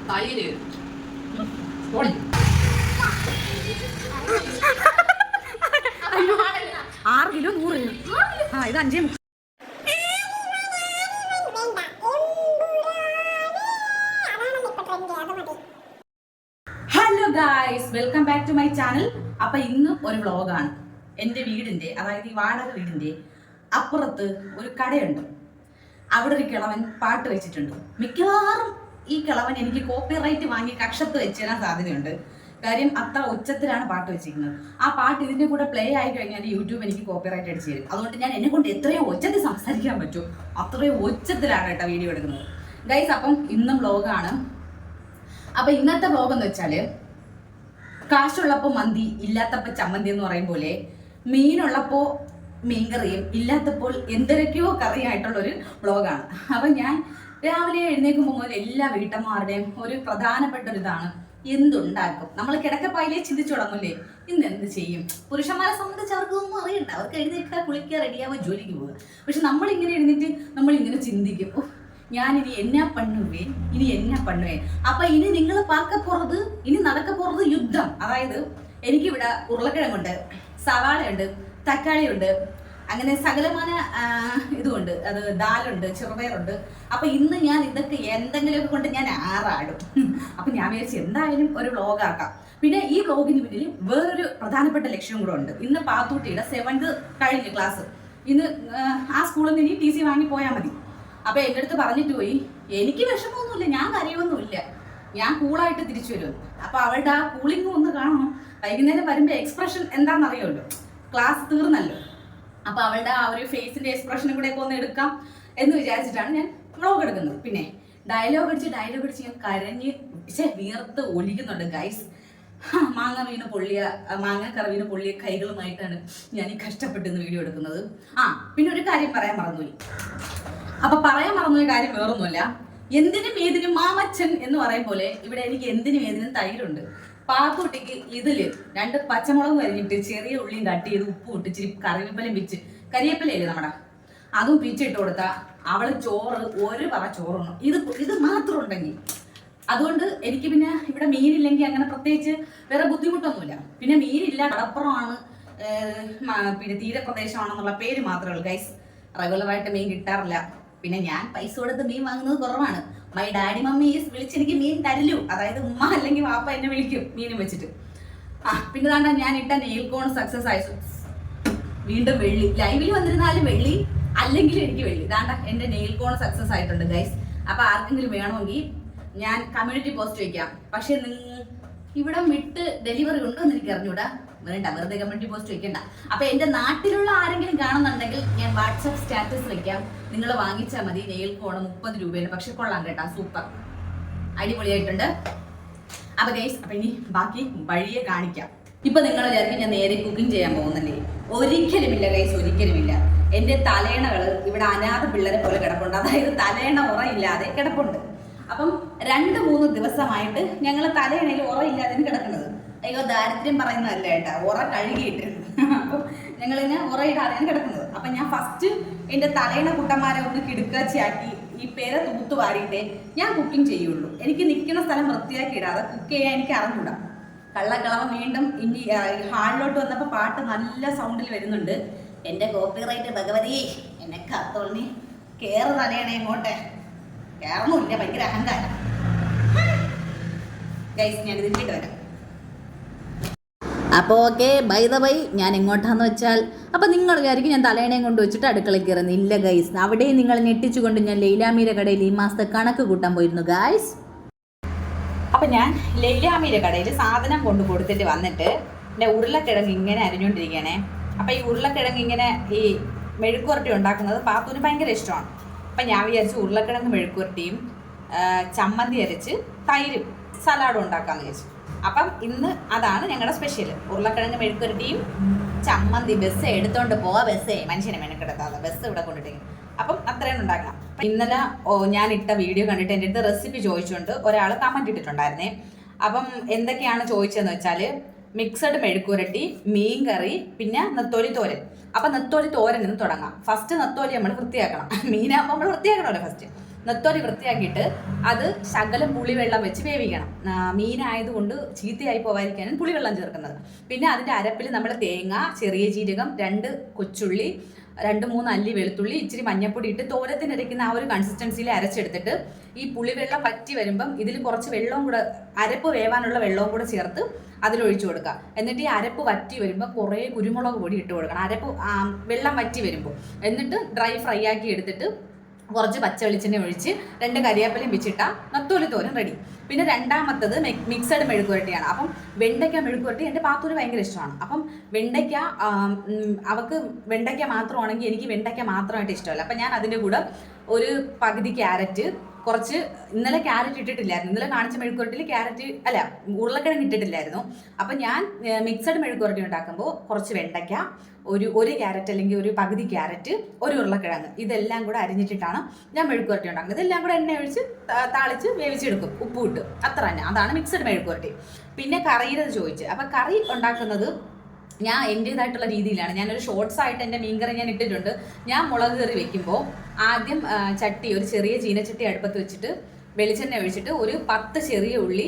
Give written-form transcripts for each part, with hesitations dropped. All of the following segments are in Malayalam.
തൈര് 6 കിലോ 100 ആ ഇത് 5. Hello guys, welcome back to my channel. അപ്പൊ ഇന്ന് ഒരു വ്ളോഗാണ്. എൻ്റെ വീടിന്റെ, അതായത് ഈ വാടക വീടിന്റെ അപ്പുറത്ത് ഒരു കടയുണ്ട്. അവിടെ ഒരു കിളവൻ പാട്ട് വെച്ചിട്ടുണ്ട്. മിക്കവാറും ഈ കിളവൻ എനിക്ക് കോപ്പിറൈറ്റ് വാങ്ങി കക്ഷത്ത് വെച്ച് തരാൻ സാധ്യതയുണ്ട്. കാര്യം അത്ര ഉച്ചത്തിലാണ് പാട്ട് വെച്ചിരിക്കുന്നത്. ആ പാട്ട് ഇതിന്റെ കൂടെ പ്ലേ ആയി കഴിഞ്ഞാൽ യൂട്യൂബ് എനിക്ക് കോപ്പിറൈറ്റ് അടിച്ച് തരും. അതുകൊണ്ട് ഞാൻ എന്നെ കൊണ്ട് എത്രയോ ഒച്ചത്തിൽ സംസാരിക്കാൻ പറ്റും അത്രയോ ഒച്ചത്തിലാണ് കേട്ടോ വീഡിയോ എടുക്കുന്നത് ഗൈസ്. അപ്പം ഇന്നും വ്ളോഗാണ്. അപ്പൊ ഇന്നത്തെ വ്ളോഗ് എന്ന് വെച്ചാല്, കാശുള്ളപ്പോ മന്തി, ഇല്ലാത്തപ്പോ ചമ്മന്തി എന്ന് പറയും പോലെ, മീനുള്ളപ്പോ മീൻകറിയും ഇല്ലാത്തപ്പോൾ എന്തൊക്കെയോ കറിയായിട്ടുള്ള ഒരു വ്ളോഗാണ്. അപ്പൊ ഞാൻ രാവിലെ എഴുന്നേൽക്കുമ്പോൾ മുതൽ എല്ലാ വീട്ടമ്മമാരുടെയും ഒരു പ്രധാനപ്പെട്ട ഒരു ഇതാണ്, എന്തുണ്ടാക്കും. നമ്മൾ കിടക്കപ്പായിലേ ചിന്തിച്ചു തുടങ്ങൂലേ, ഇന്ന് എന്ത് ചെയ്യും. പുരുഷന്മാരെ സംബന്ധിച്ച് അവർക്കൊന്നും അറിയണ്ട, അവർക്ക് എഴുന്നേൽക്കുക, കുളിക്കുക, റെഡിയാവുക, ജോലിക്ക് പോവുക. പക്ഷെ നമ്മളിങ്ങനെ എഴുന്നേറ്റ് നമ്മളിങ്ങനെ ചിന്തിക്കും, ഞാനിനി എന്നാ പണ്ണുവേൻ, ഇനി എന്നാ പണ്ണുവേൻ. അപ്പൊ ഇനി നിങ്ങൾ പാക്ക പോറത്, ഇനി നടക്ക പോറത് യുദ്ധം. അതായത് എനിക്കിവിടെ ഉരുളക്കിഴങ്ങുണ്ട്, സവാളയുണ്ട്, തക്കാളിയുണ്ട്, അങ്ങനെ സകലമാന ഇതുമുണ്ട്. അത് ദാലുണ്ട്, ചെറുപയറുണ്ട്. അപ്പൊ ഇന്ന് ഞാൻ ഇതൊക്കെ എന്തെങ്കിലുമൊക്കെ കൊണ്ട് ഞാൻ ആറാടും. അപ്പൊ ഞാൻ വിചാരിച്ചു എന്തായാലും ഒരു വ്ളോഗാക്കാം. പിന്നെ ഈ വ്ളോഗിന് പിന്നിൽ വേറൊരു പ്രധാനപ്പെട്ട ലക്ഷ്യം കൂടെ ഉണ്ട്. ഇന്ന് പാത്തൂട്ടിയുടെ 7th കഴിഞ്ഞ ക്ലാസ്. ഇന്ന് ആ സ്കൂളിൽ നിന്ന് ഇനി TC വാങ്ങി പോയാൽ മതി. അപ്പൊ എൻ്റെ അടുത്ത് പറഞ്ഞിട്ട് പോയി, എനിക്ക് വിഷമമൊന്നുമില്ല, ഞാൻ കരയൊന്നുമില്ല, ഞാൻ കൂളായിട്ട് തിരിച്ചു വരും. അപ്പൊ അവളുടെ ആ കൂളിംഗ് ഒന്ന് കാണണം. വൈകുന്നേരം വരുമ്പോ എക്സ്പ്രഷൻ എന്താണെന്നറിയുമല്ലോ, ക്ലാസ് തീർന്നല്ലോ. അപ്പൊ അവളുടെ ആ ഒരു ഫേസിന്റെ എക്സ്പ്രഷനും കൂടെ ഒക്കെ ഒന്ന് എടുക്കാം എന്ന് വിചാരിച്ചിട്ടാണ് ഞാൻ വ്ളോഗ് എടുക്കുന്നത്. പിന്നെ ഡയലോഗ് അടിച്ച് ഞാൻ കരഞ്ഞ് വിയർത്ത് ഒലിക്കുന്നുണ്ട് ഗൈസ്. മാങ്ങക്കറി വീണ് പൊള്ളിയ കൈകളുമായിട്ടാണ് ഞാൻ ഈ കഷ്ടപ്പെട്ടിന്ന് വീഡിയോ എടുക്കുന്നത്. പിന്നെ ഒരു കാര്യം പറയാൻ മറന്നുപോയി. അപ്പൊ പറയാൻ മറന്നുപോയ കാര്യം വേറൊന്നുമില്ല, എന്തിനും ഏതിനും മാമച്ചൻ എന്ന് പറയും പോലെ ഇവിടെ എനിക്ക് എന്തിനും ഏതിനും തൈരുണ്ട്. പാത്തൂട്ടിക്ക് ഇതില് 2 പച്ചമുളക് കരിഞ്ഞിട്ട്, ചെറിയ ഉള്ളിയും കട്ട് ചെയ്ത്, ഉപ്പ് ഇട്ട്, ഇച്ചിരി കറിവേപ്പിലയും പിച്ച്, കരിവേപ്പിലയില്ലേ നമ്മുടെ, അതും പിച്ചിട്ട് കൊടുത്താൽ അവള് ചോറ് ഒരു പറ ചോറുണ്ണും. ഇത് മാത്രം ഉണ്ടെങ്കിൽ. അതുകൊണ്ട് എനിക്ക് പിന്നെ ഇവിടെ മീനില്ലെങ്കിൽ അങ്ങനെ പ്രത്യേകിച്ച് വേറെ ബുദ്ധിമുട്ടൊന്നുമില്ല. പിന്നെ മീനില്ല, കടപ്പുറമാണ്, പിന്നെ തീരപ്രദേശമാണെന്നുള്ള പേര് മാത്രമേ ഉള്ളൂ ഗൈസ്. റെഗുലറായിട്ട് മീൻ കിട്ടാറില്ല. പിന്നെ ഞാൻ പൈസ കൊടുത്ത് മീൻ വാങ്ങുന്നത് കുറവാണ്. മൈ ഡാഡി മമ്മി വിളിച്ചെനിക്ക് മീൻ തരലു, അതായത് ഉമ്മ അല്ലെങ്കിൽ വാപ്പ എന്നെ വിളിക്കും മീനും വെച്ചിട്ട്. പിന്നെ താണ്ട ഞാൻ ഇട്ട നെയിൽ കോൺ സക്സസ് ആയി. വീണ്ടും വെള്ളി, ലൈവിൽ വന്നിരുന്നാലും വെള്ളി, അല്ലെങ്കിൽ എനിക്ക് വെള്ളി. താണ്ട എന്റെ നെയിൽ കോൺ സക്സസ് ആയിട്ടുണ്ട് ഗൈസ്. അപ്പൊ ആർക്കെങ്കിലും വേണമെങ്കിൽ ഞാൻ കമ്മ്യൂണിറ്റി പോസ്റ്റ് വയ്ക്കാം. പക്ഷെ ഇവിടെ വിട്ട് ഡെലിവറി ഉണ്ടോ എന്ന് എനിക്ക് അറിഞ്ഞൂടാ. വേണ്ട, വെറുതെ കമ്മ്യൂണിറ്റി പോസ്റ്റ് വെക്കണ്ട. അപ്പൊ എന്റെ നാട്ടിലുള്ള ആരെങ്കിലും കാണുന്നുണ്ടെങ്കിൽ ഞാൻ വാട്സപ്പ് സ്റ്റാറ്റസ് വെക്കാം, നിങ്ങൾ വാങ്ങിച്ചാൽ മതി. നെയിൽ കോണ് 30 രൂപയാണ്. പക്ഷെ കൊള്ളാം കേട്ടാ, സൂപ്പർ അടിപൊളിയായിട്ടുണ്ട്. അപ്പൊ ഗൈസ്, അപ്പൊ ഇനി ബാക്കി വഴിയെ കാണിക്കാം. ഇപ്പൊ നിങ്ങൾ വിചാരിക്കും ഞാൻ നേരെ കുക്കിംഗ് ചെയ്യാൻ പോകുന്നല്ലേ? ഒരിക്കലുമില്ല ഗൈസ്, ഒരിക്കലുമില്ല. എന്റെ തലേണകള് ഇവിടെ അനാഥ പിള്ളേരെ പോലെ കിടപ്പുണ്ട്. അതായത് തലേണ ഉറയില്ലാതെ കിടപ്പുണ്ട്. അപ്പം 2-3 ദിവസമായിട്ട് ഞങ്ങള് തലേണയിൽ ഉറയില്ലാതെ കിടക്കുന്നത്. അയ്യോ, ദാരിദ്ര്യം പറയുന്നതല്ല കേട്ടാ, ഉറ കഴുകിയിട്ട്. അപ്പം ഞങ്ങളിങ്ങനെ ഉറയിടാതെയാണ് കിടക്കുന്നത്. അപ്പൊ ഞാൻ ഫസ്റ്റ് എന്റെ തലേണ കുട്ടന്മാരെ ഒന്ന് കിടുക്കാച്ചിയാക്കി ഈ പേര തൂത്ത് വാരിയിട്ടേ ഞാൻ കുക്കിംഗ് ചെയ്യുള്ളൂ. എനിക്ക് നിൽക്കുന്ന സ്ഥലം വൃത്തിയാക്കി ഇടാതെ കുക്ക് ചെയ്യാൻ എനിക്ക് അറിഞ്ഞൂടാ. കള്ളക്കളവ വീണ്ടും ഇനി ഹാളിലോട്ട് വന്നപ്പോൾ പാട്ട് നല്ല സൗണ്ടിൽ വരുന്നുണ്ട്. എന്റെ കോപ്പിറൈറ്റ് ഭഗവതി എന്നെ കാത്തോളി. കേറ് തലയണേ ഇങ്ങോട്ടെ. കേറണമില്ല, ഭയങ്കര അഹങ്കാരം ഗൈസ്. ഞാൻ ഇതിട്ട് വരാം. അപ്പോൾ ഓക്കെ, ബൈ ദ ബൈ. ഞാൻ എങ്ങോട്ടാന്ന് വെച്ചാൽ, അപ്പം നിങ്ങൾ വിചാരിക്കും ഞാൻ തലേണയും കൊണ്ട് വെച്ചിട്ട് അടുക്കളയിൽ കയറുന്നു. ഇല്ല ഗൈസ്, അവിടെയും നിങ്ങൾ ഞെട്ടിച്ചുകൊണ്ട് ഞാൻ ലൈലാമീര കടയിൽ ഈ മാസത്തെ കണക്ക് കൂട്ടാൻ പോയിരുന്നു ഗൈസ്. അപ്പം ഞാൻ ലൈലാമീര കടയിൽ സാധനം കൊണ്ട് കൊടുത്തിട്ട് വന്നിട്ട് എൻ്റെ ഉരുളക്കിഴങ്ങ് ഇങ്ങനെ അരിഞ്ഞുകൊണ്ടിരിക്കുകയാണേ. അപ്പം ഈ ഉരുളക്കിഴങ്ങ് ഇങ്ങനെ ഈ മെഴുക്കുവരട്ടി ഉണ്ടാക്കുന്നത് പാത്തൂന് ഭയങ്കര ഇഷ്ടമാണ്. അപ്പം ഞാൻ വിചാരിച്ചു ഉരുളക്കിഴങ്ങ് മെഴുക്കുവരട്ടിയും ചമ്മന്തി അരച്ച് തൈരും സലാഡും ഉണ്ടാക്കാമെന്ന് വിചാരിച്ചു. അപ്പം ഇന്ന് അതാണ് ഞങ്ങളുടെ സ്പെഷ്യൽ, ഉരുളക്കിഴങ്ങ് മെഴുക്കുവരട്ടിയും ചമ്മന്തി. ബസ് എടുത്തോണ്ട് പോവാ, ബസ്സേ മനുഷ്യനെ മെനക്കെടുത്താതെ ബസ് ഇവിടെ കൊണ്ടിട്ടേക്കും. അപ്പം അത്രയും ഉണ്ടാക്കണം. ഇന്നലെ ഞാൻ ഇട്ട വീഡിയോ കണ്ടിട്ട് എൻ്റെ അടുത്ത് റെസിപ്പി ചോദിച്ചുകൊണ്ട് ഒരാൾ കമൻറ്റ് ഇട്ടിട്ടുണ്ടായിരുന്നേ. അപ്പം എന്തൊക്കെയാണ് ചോദിച്ചതെന്ന് വെച്ചാൽ, മിക്സഡ് മെഴുക്കുവരട്ടി, മീൻ കറി, പിന്നെ നെത്തോലി തോരൻ. അപ്പം നെത്തോലി തോരൻ എന്ന് തുടങ്ങാം. ഫസ്റ്റ് നെത്തോലി നമ്മൾ വൃത്തിയാക്കണം. മീനാകുമ്പോൾ നമ്മൾ വൃത്തിയാക്കണമല്ലോ ഫസ്റ്റ്. നെത്തോലി വൃത്തിയാക്കിയിട്ട് അത് ശകലം പുളിവെള്ളം വെച്ച് വേവിക്കണം. മീനായതുകൊണ്ട് ചീത്തയായി പോകാതിരിക്കാനും പുളിവെള്ളം ചേർക്കുന്നത്. പിന്നെ അതിൻ്റെ അരപ്പിൽ നമ്മൾ തേങ്ങ, ചെറിയ ജീരകം, 2 കൊച്ചുള്ളി, 2-3 അല്ലി വെളുത്തുള്ളി, ഇച്ചിരി മഞ്ഞപ്പൊടി ഇട്ട് തോരത്തിനരയ്ക്കുന്ന ആ ഒരു കൺസിസ്റ്റൻസിയിൽ അരച്ചെടുത്തിട്ട് ഈ പുളിവെള്ളം പറ്റി വരുമ്പം ഇതിൽ കുറച്ച് വെള്ളവും കൂടെ, അരപ്പ് വേവാനുള്ള വെള്ളവും കൂടെ ചേർത്ത് അതിലൊഴിച്ചു കൊടുക്കുക. എന്നിട്ട് ഈ അരപ്പ് വറ്റി വരുമ്പോൾ കുറേ കുരുമുളക് പൊടി ഇട്ട് കൊടുക്കണം. അരപ്പ് വെള്ളം വറ്റി വരുമ്പോൾ എന്നിട്ട് ഡ്രൈ ഫ്രൈ ആക്കി എടുത്തിട്ട് കുറച്ച് പച്ച വെളിച്ചെണ്ണ ഒഴിച്ച് 2 കരിവേപ്പിലയും വെച്ചിട്ടാൽ നെത്തോലി തോരൻ റെഡി. പിന്നെ രണ്ടാമത്തത് മിക്സഡ് മെഴുക്കുവരട്ടിയാണ്. അപ്പം വെണ്ടയ്ക്ക മെഴുക്കുവരട്ടി എൻ്റെ പാത്തൂര് ഭയങ്കര ഇഷ്ടമാണ്. അപ്പം വെണ്ടയ്ക്ക അവൾക്ക് വെണ്ടയ്ക്ക മാത്രമാണെങ്കിൽ എനിക്ക് വെണ്ടയ്ക്ക മാത്രമായിട്ട് ഇഷ്ടമല്ല. അപ്പം ഞാൻ അതിൻ്റെ കൂടെ ഒരു പകുതി ക്യാരറ്റ്, കുറച്ച് ഇന്നലെ ക്യാരറ്റ് ഇട്ടിട്ടില്ലായിരുന്നു. ഇന്നലെ കാണിച്ച മെഴുക്കുവരട്ടിയിൽ ഉരുളക്കിഴങ്ങ് ഇട്ടിട്ടില്ലായിരുന്നു. അപ്പം ഞാൻ മിക്സഡ് മെഴുക്കുവരട്ടി ഉണ്ടാക്കുമ്പോൾ കുറച്ച് വെണ്ടയ്ക്ക, ഒരു ക്യാരറ്റ് അല്ലെങ്കിൽ ഒരു പകുതി ക്യാരറ്റ്, ഒരു ഉരുളക്കിഴങ്ങ്, ഇതെല്ലാം കൂടെ അരിഞ്ഞിട്ടിട്ടാണ് ഞാൻ മെഴുക്കുവരട്ടി ഉണ്ടാക്കുന്നത്. ഇതെല്ലാം കൂടെ എണ്ണ ഒഴിച്ച് താളിച്ച് വേവിച്ചെടുക്കും, ഉപ്പ് ഇട്ട്, അത്ര തന്നെ. അതാണ് മിക്സഡ് മെഴുക്കുവരട്ടി. പിന്നെ കറിയുടെ ചോദിച്ച്, അപ്പം കറി ഉണ്ടാക്കുന്നത് ഞാൻ എൻ്റേതായിട്ടുള്ള രീതിയിലാണ്. ഞാനൊരു ഷോർട്സ് ആയിട്ട് എൻ്റെ മീൻകറി ഞാൻ ഇട്ടിട്ടുണ്ട്. ഞാൻ മുളക് കറി വെക്കുമ്പോൾ ആദ്യം ഒരു ചെറിയ ചീനച്ചട്ടി അടുപ്പത്ത് വെച്ചിട്ട് വെളിച്ചെണ്ണ ഒഴിച്ചിട്ട് ഒരു 10 ചെറിയ ഉള്ളി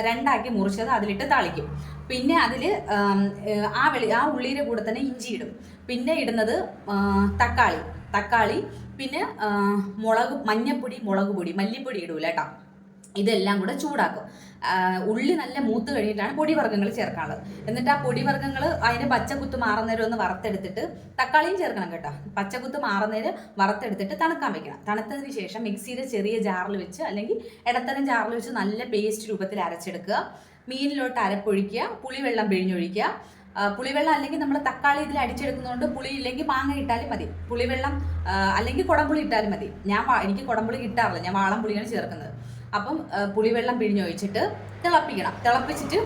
2 മുറിച്ചത് അതിലിട്ട് താളിക്കും. പിന്നെ അതിൽ ആ ഉള്ളിയുടെ കൂടെ തന്നെ ഇഞ്ചി ഇടും. പിന്നെ ഇടുന്നത് തക്കാളി, പിന്നെ മഞ്ഞപ്പൊടി, മുളക് പൊടി, മല്ലിപ്പൊടി ഇടൂല കേട്ടോ. ഇതെല്ലാം കൂടെ ചൂടാക്കും. ഉള്ളി നല്ല മൂത്ത് കഴിഞ്ഞിട്ടാണ് പൊടിവർഗ്ഗങ്ങൾ ചേർക്കാനുള്ളത്. എന്നിട്ട് ആ പൊടിവർഗ്ഗങ്ങൾ അതിന് പച്ചക്കുത്ത് മാറുന്നേരം ഒന്ന് വറുത്തെടുത്തിട്ട്, തക്കാളിയും ചേർക്കണം കേട്ടോ. പച്ചക്കുത്ത് മാറുന്നേരം വറുത്തെടുത്തിട്ട് തണുക്കാൻ വെക്കണം. തണുത്തതിന് ശേഷം മിക്സിയുടെ ചെറിയ ജാറിൽ വെച്ച് അല്ലെങ്കിൽ ഇടത്തരം ജാറിൽ വെച്ച് നല്ല പേസ്റ്റ് രൂപത്തിൽ അരച്ചെടുക്കുക. മീനിലോട്ട് അരപ്പൊഴിക്കുക, പുളിവെള്ളം പിഴിഞ്ഞൊഴിക്കുക. പുളിവെള്ളം അല്ലെങ്കിൽ നമ്മൾ തക്കാളി ഇതിൽ അടിച്ചെടുക്കുന്നതുകൊണ്ട് പുളി ഇല്ലെങ്കിൽ മാങ്ങ ഇട്ടാലും മതി. പുളിവെള്ളം അല്ലെങ്കിൽ കുടംപുളി ഇട്ടാലും മതി. എനിക്ക് കുടംപുളി കിട്ടാറില്ല, ഞാൻ വാളംപുളിയാണ് ചേർക്കുന്നത്. അപ്പം പുളിവെള്ളം പിഴിഞ്ഞൊഴിച്ചിട്ട് തിളപ്പിക്കണം. തിളപ്പിച്ചിട്ട്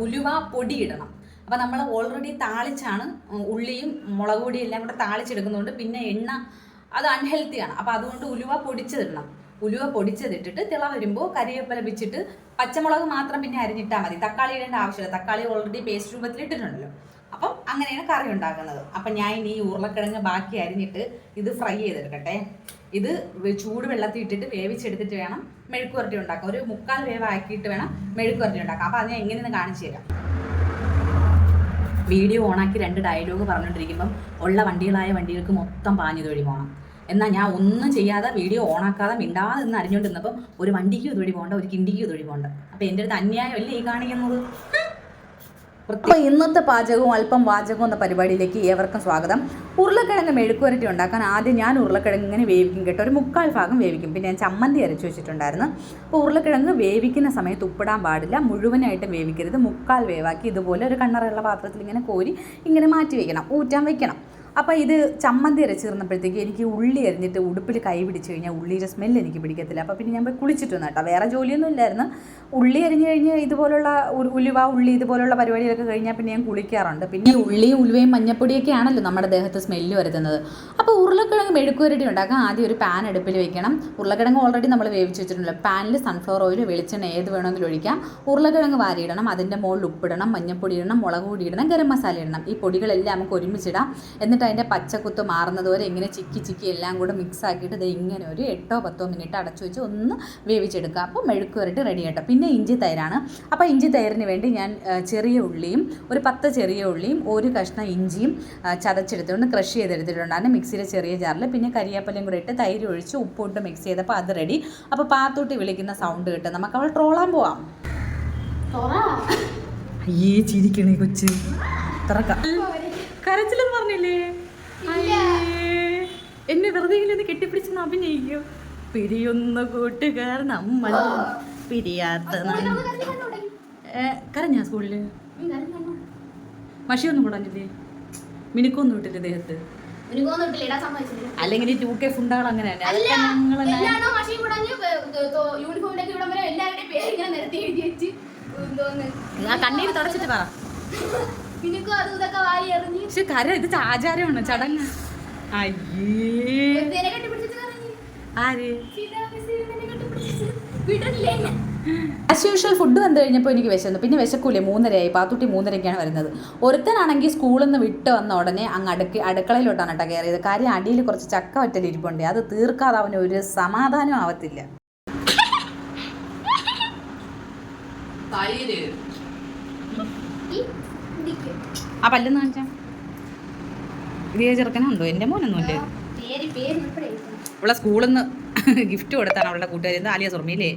ഉലുവ പൊടി ഇടണം. അപ്പം നമ്മൾ ഓൾറെഡി താളിച്ചാണ് ഉള്ളിയും മുളക് പൊടിയും എല്ലാം കൂടെ താളിച്ചെടുക്കുന്നതുകൊണ്ട് പിന്നെ എണ്ണ അത് അൺഹെൽത്തിയാണ്. അപ്പം അതുകൊണ്ട് ഉലുവ പൊടിച്ചതിടണം. ഉലുവ പൊടിച്ചതിട്ടിട്ട് തിള വരുമ്പോൾ കരിവേപ്പില വെച്ചിട്ട് പച്ചമുളക് മാത്രം പിന്നെ അരിഞ്ഞിട്ടാൽ മതി. തക്കാളി ഇടേണ്ട ആവശ്യമില്ല, തക്കാളി ഓൾറെഡി പേസ്റ്റ് രൂപത്തിൽ ഇട്ടിട്ടുണ്ടല്ലോ. അപ്പം അങ്ങനെയാണ് കറി ഉണ്ടാക്കുന്നത്. അപ്പം ഞാൻ ഇനി ഈ ഉരുളക്കിഴങ്ങ് ബാക്കി അരിഞ്ഞിട്ട് ഇത് ഫ്രൈ ചെയ്തെടുക്കട്ടെ. ഇത് ചൂട് വെള്ളത്തിൽ ഇട്ടിട്ട് വേവിച്ചെടുത്തിട്ട് വേണം മെഴുക്കുവരട്ടി ഉണ്ടാക്കാം. ഒരു 3/4 വേവാക്കിയിട്ട് വേണം മെഴുക്കുവരട്ടി ഉണ്ടാക്കാം. അപ്പോൾ അത് ഞാൻ എങ്ങനെയെന്ന് കാണിച്ചു തരാം. വീഡിയോ ഓണാക്കി 2 ഡയലോഗ് പറഞ്ഞുകൊണ്ടിരിക്കുമ്പം ഉള്ള വണ്ടികൾക്ക് മൊത്തം പാഞ്ഞത് വഴി പോകണം. എന്നാൽ ഞാൻ ഒന്നും ചെയ്യാതെ വീഡിയോ ഓണാക്കാതെ മിണ്ടാതെ നിന്ന് അറിഞ്ഞുകൊണ്ടിരുന്നപ്പം ഒരു വണ്ടിക്കും ഇതുവഴി പോകണ്ട, ഒരു കിണ്ടിക്കും ഇതുവഴി പോകണ്ട. അപ്പോൾ എൻ്റെ അടുത്ത് അന്യായമല്ലേ ഈ കാണിക്കുന്നത്? അപ്പോൾ ഇന്നത്തെ പാചകവും അല്പം വാചകവും എന്ന പരിപാടിയിലേക്ക് ഏവർക്കും സ്വാഗതം. ഉരുളക്കിഴങ്ങ് മെഴുക്കുവരട്ടി ഉണ്ടാക്കാൻ ആദ്യം ഞാൻ ഉരുളക്കിഴങ്ങ് ഇങ്ങനെ വേവിക്കും കേട്ടോ. ഒരു 3/4 ഭാഗം വേവിക്കും. പിന്നെ ഞാൻ ചമ്മന്തി അരച്ച് വെച്ചിട്ടുണ്ടായിരുന്നു. അപ്പോൾ ഉരുളക്കിഴങ്ങ് വേവിക്കുന്ന സമയത്ത് ഉപ്പിടാൻ പാടില്ല, മുഴുവനായിട്ടും വേവിക്കരുത്. 3/4 വേവാക്കി ഇതുപോലെ ഒരു കണ്ണറയുള്ള പാത്രത്തിൽ ഇങ്ങനെ കോരി ഇങ്ങനെ മാറ്റി വയ്ക്കണം, ഊറ്റാൻ വയ്ക്കണം. അപ്പോൾ ഇത് ചമ്മന്തി അരച്ചിരുന്നപ്പോഴത്തേക്ക് എനിക്ക് ഉള്ളി അരിഞ്ഞിട്ട് ഉടുപ്പിൽ കൈ പിടിച്ച് കഴിഞ്ഞാൽ ഉള്ളിയുടെ സ്മെല്ല് എനിക്ക് പിടിക്കത്തില്ല. അപ്പോൾ പിന്നെ ഞാൻ പോയി കുളിച്ചിട്ട് വന്നു കേട്ടോ. വേറെ ജോലിയൊന്നും ഇല്ലായിരുന്നു. ഉള്ളി അരിഞ്ഞ് കഴിഞ്ഞ് ഇതുപോലുള്ള ഉലുവ, ഉള്ളി ഇതുപോലുള്ള പരിപാടികളൊക്കെ കഴിഞ്ഞാൽ പിന്നെ ഞാൻ കുളിക്കാറുണ്ട്. പിന്നെ ഉള്ളിയും ഉലുവയും മഞ്ഞപ്പൊടിയൊക്കെ ആണല്ലോ നമ്മുടെ ദേഹത്ത് സ്മെല്ല് വരുത്തുന്നത്. അപ്പോൾ ഉരുളക്കിഴങ്ങ് മെഴുക്കുവരട്ടി ഉണ്ടാക്കാൻ ആദ്യം ഒരു പാൻ അടുപ്പിൽ വെക്കണം. ഉരുളക്കിഴങ്ങ് ഓൾറെഡി നമ്മൾ വേവിച്ച് വെച്ചിട്ടുണ്ടല്ലോ. പാനിൽ സൺഫ്ലവർ ഓയിൽ, വെളിച്ചെണ്ണ ഏത് വേണമെങ്കിലും ഒഴിക്കാം. ഉരുളക്കിഴങ്ങ് വാരിയിടണം. അതിൻ്റെ മുകളിൽ ഉപ്പിടണം, മഞ്ഞപ്പൊടി ഇടണം, മുളക് പൊടി ഇടണം, ഗരം മസാല ഇടണം. ഈ പൊടികളെല്ലാം നമുക്ക് ഒരുമിച്ചിടാം. എന്നിട്ട് അതിൻ്റെ പച്ചക്കുത്ത് മാറുന്നത് വരെ ഇങ്ങനെ ചിക്കി എല്ലാം കൂടെ മിക്സ് ആക്കിയിട്ട് ഇത് ഇങ്ങനെ ഒരു 8-10 മിനിറ്റ് അടച്ചു വെച്ച് ഒന്ന് വേവിച്ചെടുക്കുക. അപ്പോൾ മെഴുക്കുവരട്ടി റെഡി കേട്ടോ. പിന്നെ ഇഞ്ചി തൈരാണ്. അപ്പോൾ ഇഞ്ചി തൈരിന് വേണ്ടി ഞാൻ ചെറിയ ഉള്ളിയും ഒരു 10 ചെറിയ ഉള്ളിയും ഒരു കഷ്ണം ഇഞ്ചിയും ചതച്ചെടുത്തുകൊണ്ട് ക്രഷ് ചെയ്തെടുത്തിട്ടുണ്ടായിരുന്നു മിക്സിയിലെ ചെറിയ ജാറിൽ. പിന്നെ കരിയാപ്പലയും കൂടെ ഇട്ട് തൈര് ഒഴിച്ച് ഉപ്പിട്ട് മിക്സ് ചെയ്തപ്പോൾ അത് റെഡി. അപ്പോൾ പാത്തൂട്ടി വിളിക്കുന്ന സൗണ്ട് കിട്ടും. നമുക്ക് അവൾ ട്രോളാൻ പോവാം. അയ്യേ ചിരിക്കണേ കൊച്ച്, തുറക്കാം. കരച്ചിലും പറഞ്ഞില്ലേ? എന്നെ വെറുതെ ഇങ്ങനെ കെട്ടിപ്പിടിച്ചെന്ന് അഭിനയിക്കോ. പിരിയൊന്ന് കൂട്ടുകാർ നമ്മൾ പിരിയാത്ത. കരഞ്ഞാ സ്കൂളില്? മഷിയൊന്നും കൂടാനില്ലേ? മിനുക്കൊന്നും ഇട്ടില്ലേ ദേഹത്ത്? അല്ലെങ്കിൽ 2K ഫുണ്ടാകൾ അങ്ങനെ കണ്ണീര് തുടച്ചിട്ട് പറ. പക്ഷെ കര ഇത് ആചാരമാണ്, ചടങ്ങ്. അയ്യേ ആര് ആസ് യൂഷ്വൽ ഫുഡ് വന്നു കഴിഞ്ഞപ്പോൾ എനിക്ക് വിശന്നു. പിന്നെ വിശക്കൂലേ, 3:30 പാത്തുട്ടി 3:30 വരുന്നത്. ഒരുത്തനാണെങ്കിൽ സ്കൂളിൽ നിന്ന് വിട്ട് വന്ന ഉടനെ അങ്ങ് അടുക്കളയിലോട്ടാണ് കേട്ടോ കയറിയത്. കാര്യം അടിയിൽ കുറച്ച് ചക്ക വറ്റൽ ഇരിപ്പുണ്ട്, അത് തീർക്കാതെ അവന് ഒരു സമാധാനം ആവത്തില്ല. ആ പല്ലെന്ന് കാണിച്ചാ ഇതേ ചെറുക്കനുണ്ടോ? എൻ്റെ മോനൊന്നുമില്ലേ. അവളെ സ്കൂളിൽ നിന്ന് ഗിഫ്റ്റ് കൊടുത്താണ് അവളുടെ കൂട്ടുകാരി. എന്താ ആലിയ സുർമിയില്ലേ?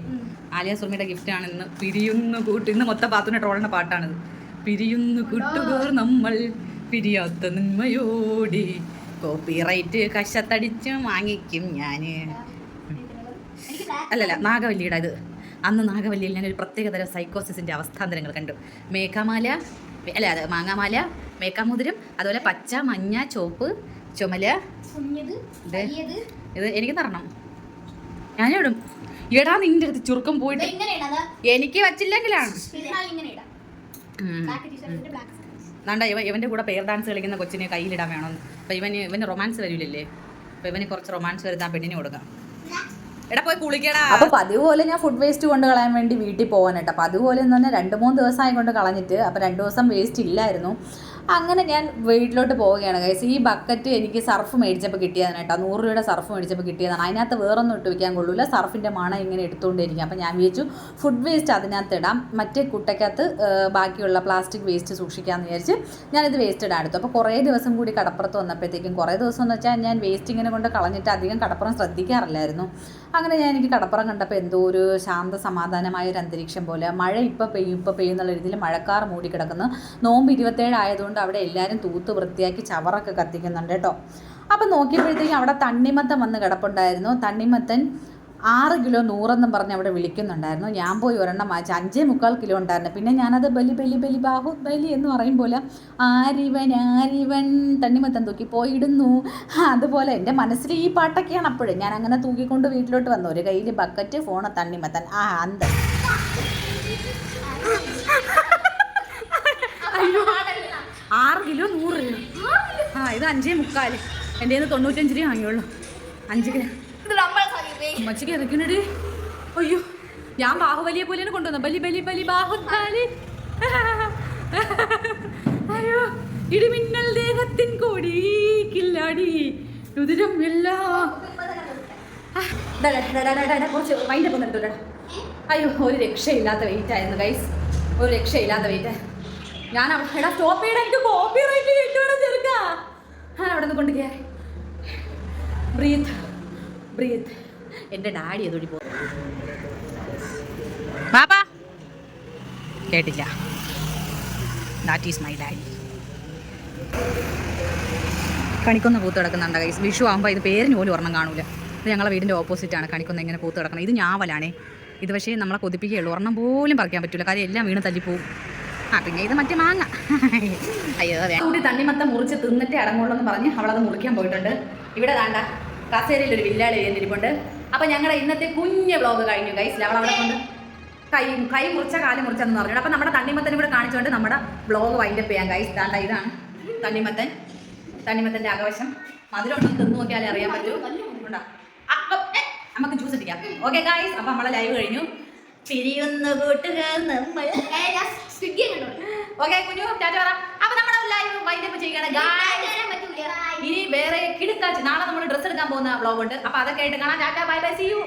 ആലിയ സുർമിയുടെ ഗിഫ്റ്റാണ് ഇന്ന്. പിരിയുന്നു കൂട്ട്, ഇന്ന് മൊത്തം പാത്തുനെ ട്രോളിൻ്റെ പാട്ടാണിത്. പിരിയുന്നു കൂട്ടുകാർ നമ്മൾ പിരിയാത്ത നിന്മയോടി, കോപ്പിറൈറ്റ് കശത്തടിച്ച് വാങ്ങിക്കും ഞാൻ. അല്ലല്ല, നാഗവല്ലിയുടെ ഇത്. അന്ന് നാഗവല്ലിയിൽ ഞാനൊരു പ്രത്യേകതരം സൈക്കോസിസിൻ്റെ അവസ്ഥാന്തരങ്ങൾ കണ്ടു. മേഘമാല, അല്ല അത് മാങ്ങാമാല, മേക്കാമുതിരം, അതുപോലെ പച്ച, മഞ്ഞ, ചോപ്പ്, ചുമല്. ഇത് എനിക്ക് തരണം, ഞാനിടും. എടാ നിന്റെ അടുത്ത് ചുരുക്കം പോയിട്ട് എനിക്ക് വച്ചില്ലെങ്കിലാണ്. വേണ്ട, ഇവൻ്റെ കൂടെ പെയർ ഡാൻസ് കളിക്കുന്ന കൊച്ചിനെ കയ്യിലിടാൻ വേണമെന്ന്. അപ്പം ഇവന് റൊമാൻസ് വരില്ലേ, അപ്പം ഇവന് കുറച്ച് റൊമാൻസ് വരുത്താൻ പെണ്ണിന് കൊടുക്കാം. എടാ പോയി കുളിക്കടാ. അപ്പോൾ പതിവ് പോലെ ഞാൻ ഫുഡ് വേസ്റ്റ് കൊണ്ട് കളയാൻ വേണ്ടി വീട്ടിൽ പോകാൻ കേട്ടോ. അപ്പോൾ അതുപോലെ എന്ന് പറഞ്ഞാൽ 2-3 ദിവസമായി കൊണ്ട് കളഞ്ഞിട്ട്, അപ്പോൾ 2 ദിവസം വേസ്റ്റ് ഇല്ലായിരുന്നു. അങ്ങനെ ഞാൻ വീട്ടിലോട്ട് പോവുകയാണ് ഗൈസ്. ഈ ബക്കറ്റ് എനിക്ക് സർഫ് മേടിച്ചപ്പോൾ കിട്ടിയതാണ് കേട്ടോ. 100 രൂപയുടെ സർഫ് മേടിച്ചപ്പോൾ കിട്ടിയതാണ്. അതിനകത്ത് വേറൊന്നും ഇട്ട് വയ്ക്കാൻ കൊള്ളില്ല, സർഫിൻ്റെ മണം ഇങ്ങനെ എടുത്തുകൊണ്ടിരിക്കും. അപ്പോൾ ഞാൻ വിചാരിച്ചു ഫുഡ് വേസ്റ്റ് അതിനകത്ത് ഇടാം, മറ്റേ കുട്ടയ്ക്കകത്ത് ബാക്കിയുള്ള പ്ലാസ്റ്റിക് വേസ്റ്റ് സൂക്ഷിക്കാമെന്ന് വിചാരിച്ച് ഞാനിത് വേസ്റ്റ് ഇടാൻ എടുത്തു. അപ്പോൾ കുറേ ദിവസം കൂടി കടപ്പുറത്ത് വന്നപ്പോഴത്തേക്കും, കുറേ ദിവസം എന്ന് വെച്ചാൽ ഞാൻ വേസ്റ്റ് ഇങ്ങനെ കൊണ്ട് കളഞ്ഞിട്ട് അധികം കടപ്പുറം ശ്രദ്ധിക്കാറില്ലായിരുന്നു. അങ്ങനെ എനിക്ക് കടപ്പുറം കണ്ടപ്പോൾ എന്തോ ഒരു ശാന്ത സമാധാനമായ ഒരു അന്തരീക്ഷം പോലെ. മഴ ഇപ്പോൾ പെയ്യും എന്നുള്ള രീതിയിൽ മഴക്കാർ മൂടിക്കിടക്കുന്നു. നോമ്പ് 27 ആയതുകൊണ്ട് അവിടെ എല്ലാവരും തൂത്ത് വൃത്തിയാക്കി ചവറൊക്കെ കത്തിക്കുന്നുണ്ട് കേട്ടോ. അപ്പം നോക്കിയപ്പോഴത്തേക്കും അവിടെ തണ്ണിമത്തൻ വന്ന് കിടപ്പുണ്ടായിരുന്നു. തണ്ണിമത്തൻ 6 കിലോ 100 എന്നും പറഞ്ഞ് അവിടെ വിളിക്കുന്നുണ്ടായിരുന്നു. ഞാൻ പോയി ഒരെണ്ണം വാങ്ങിച്ചു. 5.25 കിലോ ഉണ്ടായിരുന്നു. പിന്നെ ഞാനത് ബലി ബലി ബലി ബാഹുബലി എന്ന് പറയും പോലെ ആരിവൻ തണ്ണിമത്തൻ തൂക്കി പോയിടുന്നു. അതുപോലെ എൻ്റെ മനസ്സിൽ ഈ പാട്ടൊക്കെയാണ്. അപ്പോഴും ഞാൻ അങ്ങനെ തൂക്കിക്കൊണ്ട് വീട്ടിലോട്ട് വന്നു. ഒരു കയ്യിൽ ബക്കറ്റ്, ഫോണ്, തണ്ണിമത്തൻ. അന്ത അയ്യോ, 6 കിലോ 100 രൂപ. ഇത് 5.25. എൻ്റെ കയ്യിൽ 95 രൂപ വാങ്ങിയുള്ളൂ. 5 കിലോ മച്ചിക്ക് ഇറക്കണടി. അയ്യോ, ഞാൻ ബാഹുബലിയെ പോലെയാണ് കൊണ്ടുവന്നത്. ബലി ബലി ബലി ബാഹുബലി. അയ്യോ, ഇടിമിന്നൽ ദേഹത്തിൻ കോടി കില്ലാടി ഉതിരം എല്ലാം. കുറച്ച് മൈൻഡ് ഒക്കെ എടുത്തോടാ. അയ്യോ, ഒരു രക്ഷയില്ലാത്ത വെയിറ്റ് ആയിരുന്നു ഗൈസ്, ഒരു രക്ഷയില്ലാത്ത വെയിറ്റ്. ഞാൻ എടാ സ്റ്റോപ്പ് ചെയ്യണം, എനിക്ക് കോപ്പി റൈറ്റ് കിട്ടുവാണ് ചെറുക്ക. അവിടെ നിന്ന് കൊണ്ട് കയറി. Breath breath. എൻ്റെ ഡാഡി അതോടി പോ. ബാബാ കേട്ടില്ല. That is my daddy. കണിക്കൊന്ന പൂത്ത് കിടക്കുന്നുണ്ട് ഗൈസ്. വിഷു ആകുമ്പോൾ ഇത് പേരിന് പോലും ഒരെണ്ണം കാണൂല. ഇത് ഞങ്ങളുടെ വീടിൻ്റെ ഓപ്പോസിറ്റാണ് കണിക്കൊന്ന ഇങ്ങനെ പൂത്ത് കിടക്കണം. ഇത് ഞാവലാണേ. ഇത് പക്ഷേ നമ്മളെ കൊതിപ്പിക്കുകയുള്ളൂ, ഒരെണ്ണം പോലും പറിക്കാൻ പറ്റില്ല, കാര്യം എല്ലാം വീണ് തല്ലിപ്പോവും. പിന്നെ ഇത് മറ്റേ മാങ്ങ. അയ്യോ, കൂടി തണ്ണിമത്തം മുറിച്ച് തിന്നിട്ടേ അടങ്ങുള്ളൂ എന്ന് പറഞ്ഞ് അവളത് മുറിക്കാൻ പോയിട്ടുണ്ട്. ഇവിടെ വേണ്ട കസേരയിൽ ഒരു വില്ലാളി എഴുതിയിരിപ്പുണ്ട്. അപ്പോൾ ഞങ്ങളുടെ ഇന്നത്തെ കുഞ്ഞ് വ്ളോഗ് കഴിഞ്ഞു ഗൈസ്. അവളവിടെ കൊണ്ട് കൈ മുറിച്ച കാല് മുറിച്ചെന്ന് പറഞ്ഞു. അപ്പോൾ നമ്മുടെ തണ്ണിമത്തൻ ഇവിടെ കാണിച്ചുകൊണ്ട് നമ്മുടെ വ്ളോഗ് വൈൻഡപ്പ് ചെയ്യാം ഗൈസ്. താണ്ട ഇതാണ് തണ്ണിമത്തൻ്റെ ആഘോഷം. മധുരമുണ്ടെന്ന് തിന്നു നോക്കിയാലേ അറിയാൻ പറ്റൂ. നമുക്ക് ജ്യൂസ് അടിക്കാം. ഓക്കെ ഗൈസ്, അപ്പോൾ നമ്മളെ ലൈവ് കഴിഞ്ഞു. പിരിയുന്ന കൂട്ടുകാർ നമ്മൾ. ഓക്കെ കുഞ്ഞു ടാറ്റ പറ. അപ്പൊ നമ്മുടെ ലൈവ് വൈൻഡപ്പ് ചെയ്യണം. ഇനി വേറെ കിടക്കാച്ച് നാളെ നമ്മൾ ഡ്രസ്സ് എടുക്കാൻ പോകുന്ന വ്ളോഗ് ഉണ്ട്. അപ്പൊ അതൊക്കെ ആയിട്ട് കാണാം. Tata bye bye, see U.